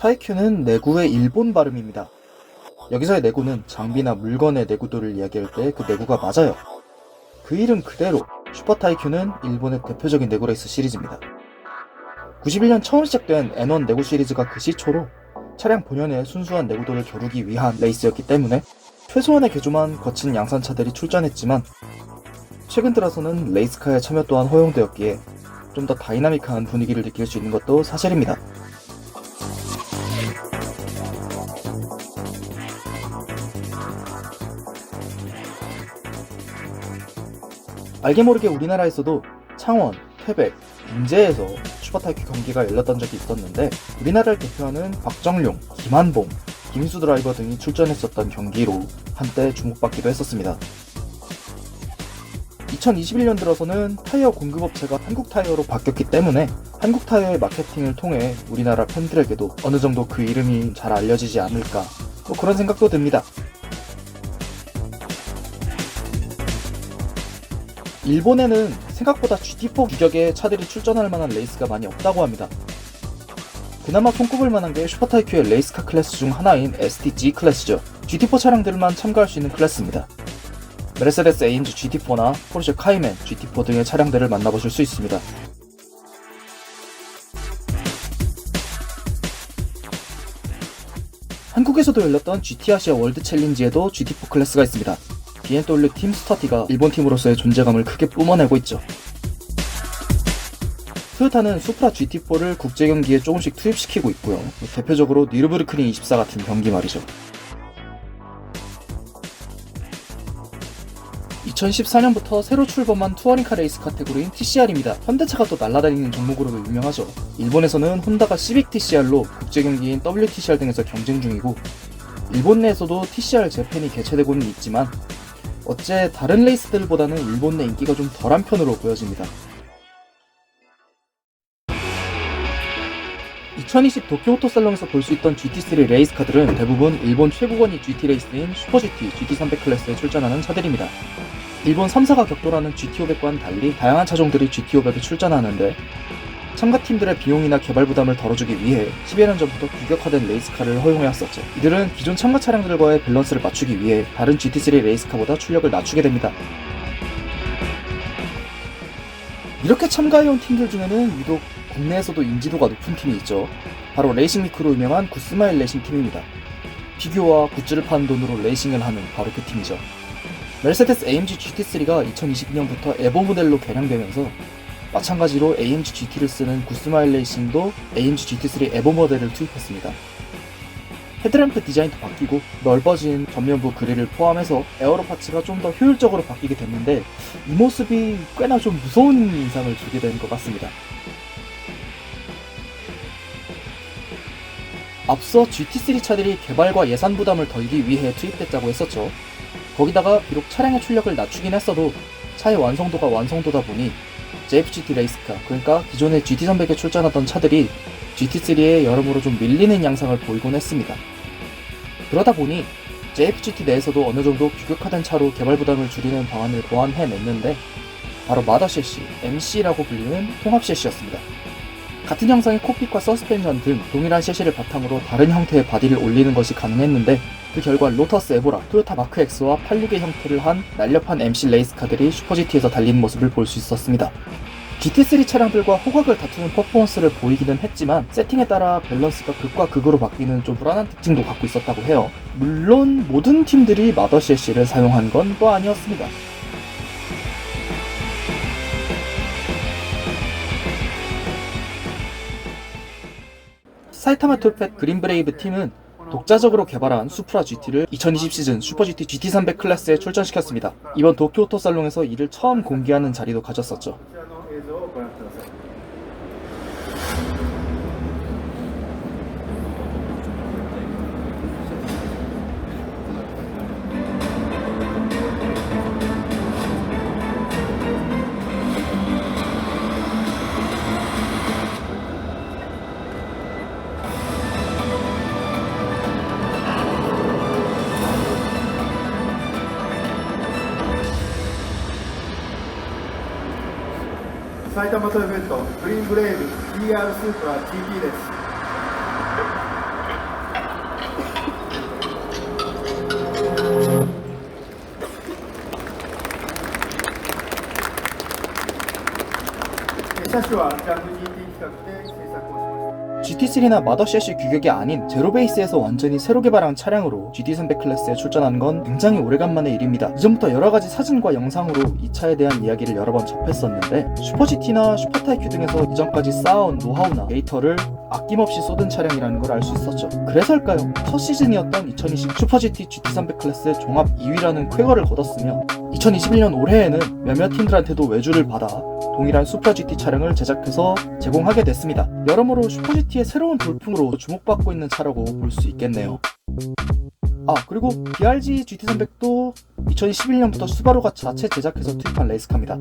슈퍼타이큐는 내구의 일본 발음입니다. 여기서의 내구는 장비나 물건의 내구도를 이야기할 때 그 내구가 맞아요. 그 이름 그대로 슈퍼타이큐는 일본의 대표적인 내구레이스 시리즈입니다. 91년 처음 시작된 N1 내구 시리즈가 그 시초로 차량 본연의 순수한 내구도를 겨루기 위한 레이스였기 때문에 최소한의 개조만 거친 양산차들이 출전했지만 최근 들어서는 레이스카의 참여 또한 허용되었기에 좀 더 다이나믹한 분위기를 느낄 수 있는 것도 사실입니다. 알게 모르게 우리나라에서도 창원, 태백, 인제에서 슈퍼타이큐 경기가 열렸던 적이 있었는데 우리나라를 대표하는 박정룡, 김한봉, 김수 드라이버 등이 출전했었던 경기로 한때 주목받기도 했었습니다. 2021년 들어서는 타이어 공급업체가 한국타이어로 바뀌었기 때문에 한국타이어의 마케팅을 통해 우리나라 팬들에게도 어느 정도 그 이름이 잘 알려지지 않을까 그런 생각도 듭니다. 일본에는 생각보다 GT4 규격의 차들이 출전할 만한 레이스가 많이 없다고 합니다. 그나마 손꼽을 만한 게 슈퍼타이큐의 레이스카 클래스 중 하나인 STG 클래스죠. GT4 차량들만 참가할 수 있는 클래스입니다. 메르세데스 AMG GT4나 포르쉐 카이멘 GT4 등의 차량들을 만나보실 수 있습니다. 한국에서도 열렸던 GT 아시아 월드 챌린지에도 GT4 클래스가 있습니다. BMW 팀 스터디가 일본 팀으로서의 존재감을 크게 뿜어내고 있죠. 토요타는 수프라 GT4를 국제 경기에 조금씩 투입시키고 있고요. 대표적으로 니르부르크링 24 같은 경기 말이죠. 2014년부터 새로 출범한 투어링카 레이스 카테고리인 TCR입니다. 현대차가 또 날아다니는 종목으로도 유명하죠. 일본에서는 혼다가 시빅 TCR로 국제 경기인 WTCR 등에서 경쟁 중이고 일본 내에서도 TCR 재팬이 개최되고는 있지만 어째 다른 레이스들보다는 일본 내 인기가 좀 덜한 편으로 보여집니다. 2020 도쿄 오토살롱에서 볼 수 있던 GT3 레이스카들은 대부분 일본 최고권위 GT 레이스인 슈퍼GT, GT300 클래스에 출전하는 차들입니다. 일본 3사가 격돌하는 GT500과는 달리 다양한 차종들이 GT500에 출전하는데 참가팀들의 비용이나 개발 부담을 덜어주기 위해 10여 년 전부터 규격화된 레이스카를 허용해왔었죠. 이들은 기존 참가 차량들과의 밸런스를 맞추기 위해 다른 GT3 레이스카보다 출력을 낮추게 됩니다. 이렇게 참가해온 팀들 중에는 유독 국내에서도 인지도가 높은 팀이 있죠. 바로 레이싱미크로 유명한 구스마일 레이싱 팀입니다. 피규어와 굿즈를 파는 돈으로 레이싱을 하는 바로 그 팀이죠. 메르세데스 AMG GT3가 2022년부터 에보 모델로 개량되면서 마찬가지로 AMG GT를 쓰는 구스마일 레이싱도 AMG GT3 에보 모델을 투입했습니다. 헤드램프 디자인도 바뀌고 넓어진 전면부 그릴을 포함해서 에어로 파츠가 좀 더 효율적으로 바뀌게 됐는데 이 모습이 꽤나 좀 무서운 인상을 주게 된 것 같습니다. 앞서 GT3 차들이 개발과 예산 부담을 덜기 위해 투입됐다고 했었죠. 거기다가 비록 차량의 출력을 낮추긴 했어도 차의 완성도가 완성도다 보니 JFGT 레이스카, 그러니까 기존의 GT300에 출전하던 차들이 GT3에 여러모로 좀 밀리는 양상을 보이곤 했습니다. 그러다 보니 JFGT 내에서도 어느 정도 규격화된 차로 개발 부담을 줄이는 방안을 고안해냈는데 바로 마더 셰시, MC라고 불리는 통합 셰시였습니다. 같은 형상의 콕핏과 서스펜션 등 동일한 셰시를 바탕으로 다른 형태의 바디를 올리는 것이 가능했는데 그 결과 로터스 에보라, 토요타 마크 X와 86의 형태를 한 날렵한 MC 레이스카들이 슈퍼GT에서 달리는 모습을 볼 수 있었습니다. GT3 차량들과 호각을 다투는 퍼포먼스를 보이기는 했지만 세팅에 따라 밸런스가 극과 극으로 바뀌는 좀 불안한 특징도 갖고 있었다고 해요. 물론 모든 팀들이 마더 셰시를 사용한 건 또 아니었습니다. 사이타마 톨펫 그린브레이브 팀은 독자적으로 개발한 수프라 GT를 2020 시즌 슈퍼GT GT300 클래스에 출전시켰습니다. 이번 도쿄 오토살롱에서 이를 처음 공개하는 자리도 가졌었죠.埼玉トヨペットグリーンブレイブ ER スーパー GT です。車種はジャンク GT 企画で制作をしました。 GT3나 마더셋이 규격이 아닌 제로베이스에서 완전히 새로 개발한 차량으로 GT300 클래스에 출전한 건 굉장히 오래간만의 일입니다. 이전부터 여러가지 사진과 영상으로 이 차에 대한 이야기를 여러 번 접했었는데 슈퍼GT나 슈퍼타이큐 등에서 이전까지 쌓아온 노하우나 데이터를 아낌없이 쏟은 차량이라는 걸 알 수 있었죠. 그래서일까요? 첫 시즌이었던 2020 슈퍼GT GT300 클래스 종합 2위라는 쾌거를 거뒀으며 2021년 올해에는 몇몇 팀들한테도 외주를 받아 동일한 슈퍼 GT 차량을 제작해서 제공하게 됐습니다. 여러모로 슈퍼 GT의 새로운 돌풍으로 주목받고 있는 차라고 볼 수 있겠네요. 그리고 BRZ GT300도 2011년부터 수바루가 자체 제작해서 투입한 레이스카입니다.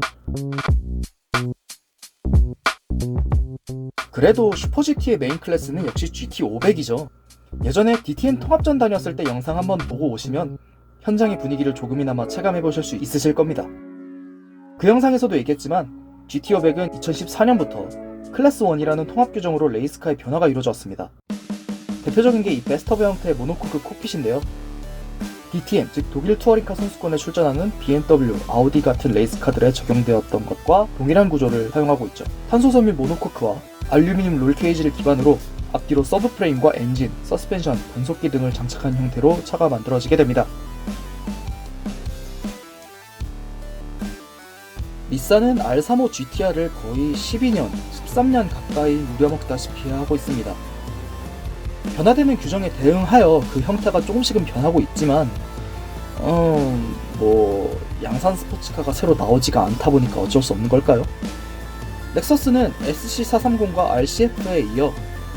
그래도 슈퍼 GT의 메인 클래스는 역시 GT500이죠. 예전에 DTM 통합전 다녔을 때 영상 한번 보고 오시면 현장의 분위기를 조금이나마 체감해보실 수 있으실 겁니다. 그 영상에서도 얘기했지만 GT500은 2014년부터 클래스 1이라는 통합 규정으로 레이스카의 변화가 이루어졌습니다. 대표적인 게 이 베스터베 형태의 모노코크 콕핏인데요. DTM, 즉 독일 투어링카 선수권에 출전하는 BMW, 아우디 같은 레이스카들에 적용되었던 것과 동일한 구조를 사용하고 있죠. 탄소섬유 모노코크와 알루미늄 롤 케이지를 기반으로 앞뒤로 서브프레임과 엔진, 서스펜션, 변속기 등을 장착한 형태로 차가 만들어지게 됩니다. 닛산은 R35 GTR을 거의 12년, 13년 가까이 우려먹다시피 하고 있습니다. 변화되는 규정에 대응하여 그 형태가 조금씩은 변하고 있지만 양산 스포츠카가 새로 나오지가 않다 보니까 어쩔 수 없는 걸까요? 넥서스는 SC430과 RCF에 이어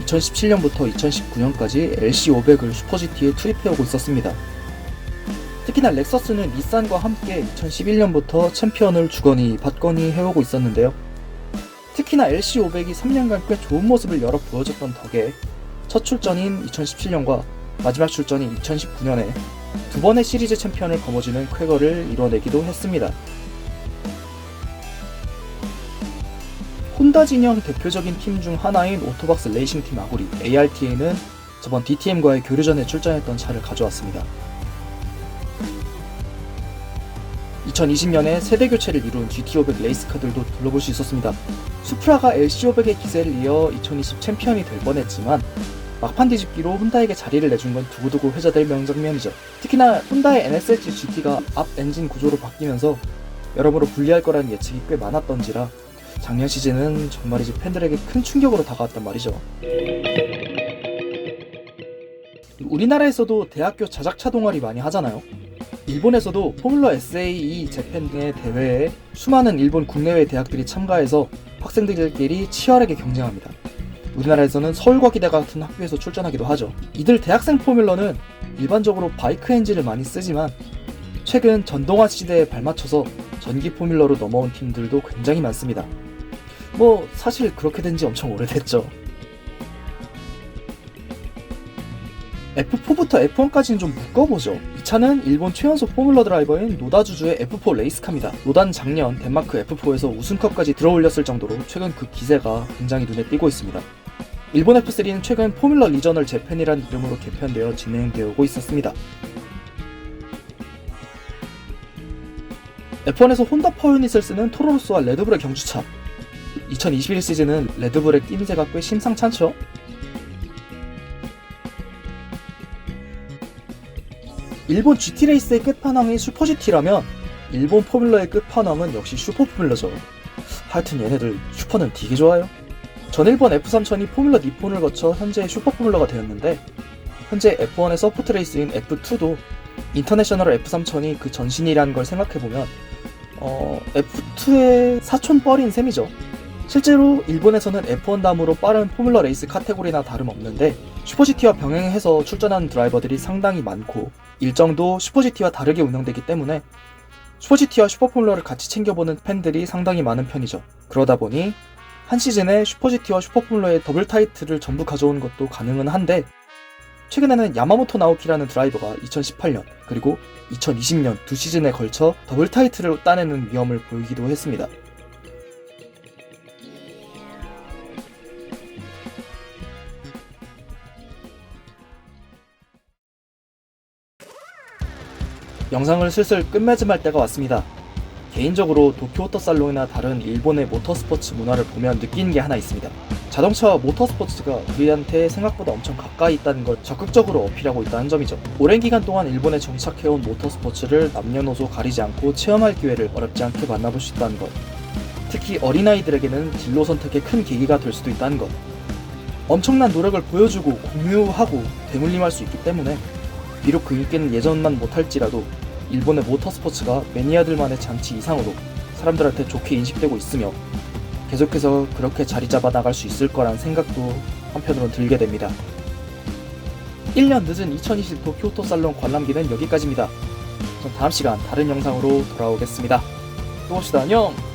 2017년부터 2019년까지 LC500을 슈퍼GT에 투입해오고 있었습니다. 특히나 렉서스는 닛산과 함께 2011년부터 챔피언을 주거니 받거니 해오고 있었는데요. 특히나 LC500이 3년간 꽤 좋은 모습을 열어 보여줬던 덕에 첫 출전인 2017년과 마지막 출전인 2019년에 두 번의 시리즈 챔피언을 거머쥐는 쾌거를 이뤄내기도 했습니다. 혼다 진영 대표적인 팀 중 하나인 오토박스 레이싱팀 아구리 ARTA는 저번 DTM과의 교류전에 출전했던 차를 가져왔습니다. 2020년에 세대 교체를 이룬 GT500 레이스카들도 둘러볼 수 있었습니다. 수프라가 LC500의 기세를 이어 2020 챔피언이 될 뻔했지만 막판 뒤집기로 혼다에게 자리를 내준 건 두고두고 회자될 명장면이죠. 특히나 혼다의 NSX GT가 앞 엔진 구조로 바뀌면서 여러모로 불리할 거라는 예측이 꽤 많았던지라 작년 시즌은 정말이지 팬들에게 큰 충격으로 다가왔단 말이죠. 우리나라에서도 대학교 자작차 동아리 많이 하잖아요. 일본에서도 포뮬러 SAE 재팬 등의 대회에 수많은 일본 국내외 대학들이 참가해서 학생들끼리 치열하게 경쟁합니다. 우리나라에서는 서울과기대 같은 학교에서 출전하기도 하죠. 이들 대학생 포뮬러는 일반적으로 바이크 엔진을 많이 쓰지만 최근 전동화 시대에 발맞춰서 전기 포뮬러로 넘어온 팀들도 굉장히 많습니다. 사실 그렇게 된 지 엄청 오래됐죠. F4부터 F1까지는 좀 묶어보죠. 이 차는 일본 최연소 포뮬러 드라이버인 노다 주주의 F4 레이스카입니다. 노다는 작년 덴마크 F4에서 우승컵까지 들어올렸을 정도로 최근 그 기세가 굉장히 눈에 띄고 있습니다. 일본 F3는 최근 포뮬러 리저널 재팬이라는 이름으로 개편되어 진행되고 있었습니다. F1에서 혼다 파워유닛을 쓰는 토로로스와 레드불의 경주차. 2021 시즌은 레드불의 낌새가 꽤 심상찮죠? 일본 GT레이스의 끝판왕이 슈퍼GT라면 일본 포뮬러의 끝판왕은 역시 슈퍼포뮬러죠. 하여튼 얘네들 슈퍼는 되게 좋아요. 전일본 F3000이 포뮬러 니폰을 거쳐 현재 슈퍼포뮬러가 되었는데 현재 F1의 서포트 레이스인 F2도 인터내셔널 F3000이 그 전신이라는 걸 생각해보면 F2의 사촌뻘인 셈이죠. 실제로 일본에서는 F1 다음으로 빠른 포뮬러 레이스 카테고리나 다름없는데 슈퍼GT와 병행해서 출전하는 드라이버들이 상당히 많고 일정도 슈퍼GT와 다르게 운영되기 때문에 슈퍼GT와 슈퍼포뮬러를 같이 챙겨보는 팬들이 상당히 많은 편이죠. 그러다 보니 한 시즌에 슈퍼GT와 슈퍼포뮬러의 더블 타이틀을 전부 가져오는 것도 가능은 한데 최근에는 야마모토 나오키라는 드라이버가 2018년 그리고 2020년 두 시즌에 걸쳐 더블 타이틀을 따내는 위험을 보이기도 했습니다. 영상을 슬슬 끝맺음할 때가 왔습니다. 개인적으로 도쿄오토 살롱이나 다른 일본의 모터스포츠 문화를 보면 느끼는 게 하나 있습니다. 자동차와 모터스포츠가 우리한테 생각보다 엄청 가까이 있다는 걸 적극적으로 어필하고 있다는 점이죠. 오랜 기간 동안 일본에 정착해온 모터스포츠를 남녀노소 가리지 않고 체험할 기회를 어렵지 않게 만나볼 수 있다는 것. 특히 어린아이들에게는 진로 선택의 큰 계기가 될 수도 있다는 것. 엄청난 노력을 보여주고 공유하고 대물림할 수 있기 때문에 비록 그 인기는 예전만 못할지라도 일본의 모터스포츠가 매니아들만의 잔치 이상으로 사람들한테 좋게 인식되고 있으며 계속해서 그렇게 자리 잡아 나갈 수 있을 거란 생각도 한편으론 들게 됩니다. 1년 늦은 2020 도쿄오토 살롱 관람기는 여기까지입니다. 전 다음 시간 다른 영상으로 돌아오겠습니다. 또 봅시다. 안녕!